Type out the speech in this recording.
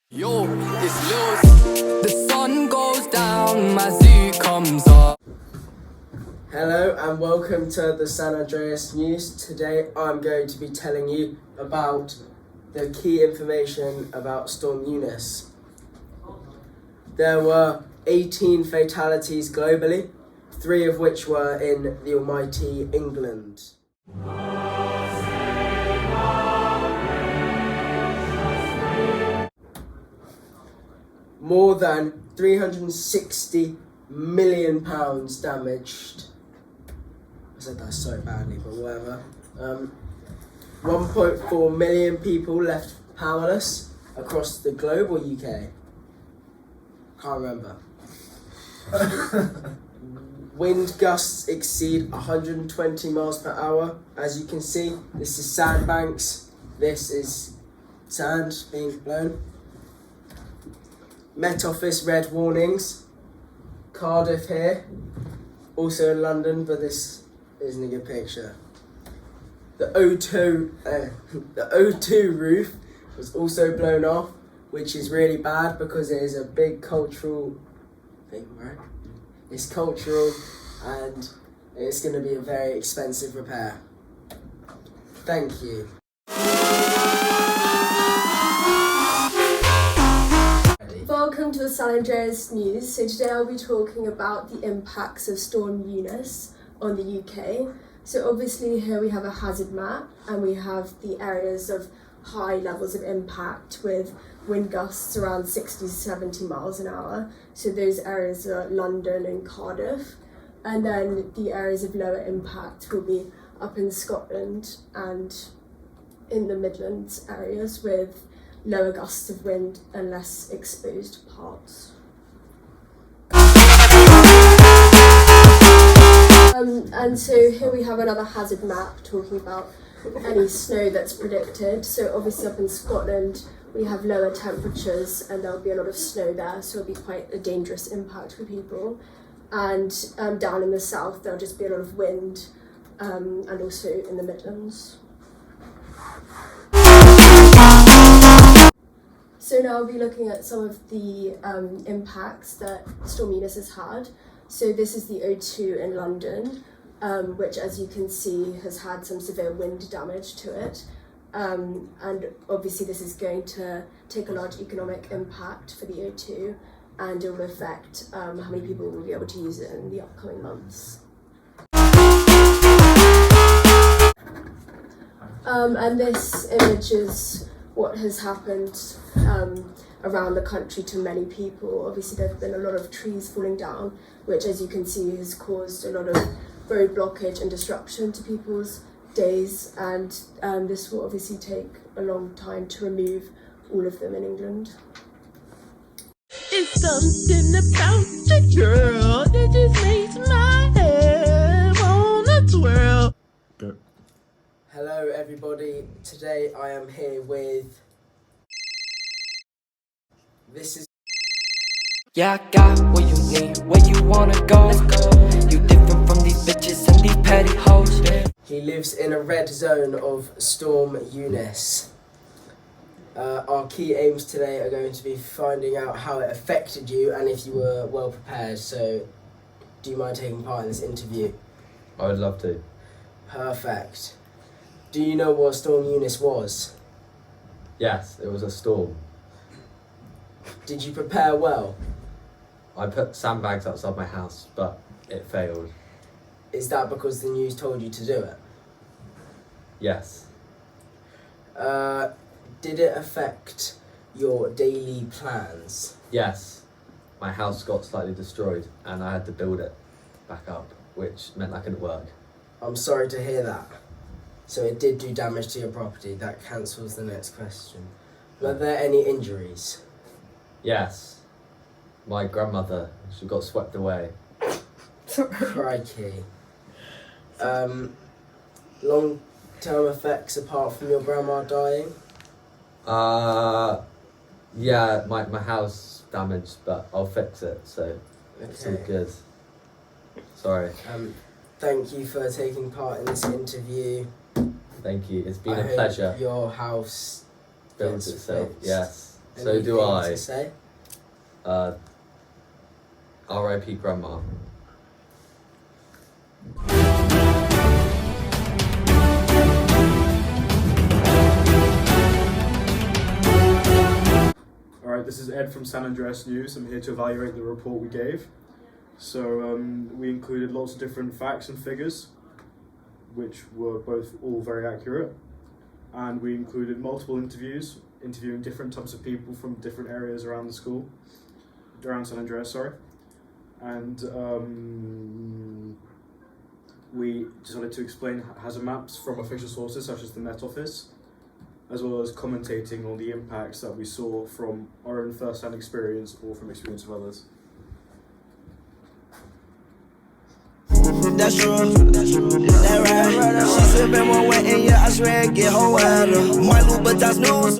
Yo, it's Lewis. The sun goes down, my zoo comes up. Hello and welcome to the San Andreas News. Today I'm going to be telling you about the key information about Storm Eunice. There were 18 fatalities globally, 3 of which were in the almighty England. More than £360 million damaged. I said that so badly, but whatever. 1.4 million people left powerless across the globe or UK? Can't remember. Wind gusts exceed 120 miles per hour. As you can see, this is sandbanks. This is sand being blown. Met Office red warnings. Cardiff here. Also in London, but this isn't a good picture. The O2 roof was also blown off, which is really bad because it is a big cultural thing, right? It's cultural and it's going to be a very expensive repair. Thank you. Welcome to the San Andreas News. So today I'll be talking about the impacts of Storm Eunice on the UK. So obviously here we have a hazard map and we have the areas of high levels of impact with wind gusts around 60 to 70 miles an hour. So those areas are London and Cardiff. And then the areas of lower impact will be up in Scotland and in the Midlands areas with lower gusts of wind and less exposed parts. And so here we have another hazard map talking about any snow that's predicted. So obviously up in Scotland we have lower temperatures and there'll be a lot of snow there, so it'll be quite a dangerous impact for people. And down in the south there'll just be a lot of wind and also in the Midlands. So now we'll be looking at some of the impacts that Storm Eunice has had. So this is the O2 in London, which as you can see has had some severe wind damage to it. And obviously this is going to take a large economic impact for the O2 and it will affect how many people will be able to use it in the upcoming months. And this image is what has happened around the country to many people. Obviously there have been a lot of trees falling down, which as you can see has caused a lot of road blockage and disruption to people's days, and this will obviously take a long time to remove all of them in England. It's something about the girl that just makes my head wanna twirl. Hello everybody, today I am here with... This is... Yeah, I got what you need, where you wanna go. You different from these bitches and these petty hoes. He lives in a red zone of Storm Eunice. Our key aims today are going to be finding out how it affected you and if you were well prepared. So, do you mind taking part in this interview? I would love to. Perfect. Do you know what Storm Eunice was? Yes, it was a storm. Did you prepare well? I put sandbags outside my house, but it failed. Is that because the news told you to do it? Yes. Did it affect your daily plans? Yes. My house got slightly destroyed and I had to build it back up, which meant I couldn't work. I'm sorry to hear that. So it did do damage to your property. That cancels the next question. Were there any injuries? Yes. My grandmother, she got swept away. Crikey. Long-term effects apart from your grandma dying? Yeah, my house damaged, but I'll fix it, so it's all good. Sorry. Thank you for taking part in this interview. Thank you. It's been I a hope pleasure. Your house Builds gets itself. fixed. Yes. So do Anything I. to say? R.I.P. Grandma. Alright, this is Ed from San Andreas News. I'm here to evaluate the report we gave. So we included lots of different facts and figures, which were both all very accurate. And we included multiple interviews, interviewing different types of people from different areas around the school, around San Andreas, sorry. And we decided to explain hazard maps from official sources such as the Met Office, as well as commentating on the impacts that we saw from our own first-hand experience or from experience of others. That's true. That right. She sippin' one wet and yeah, I swear it get her wetter. My Louboutins news.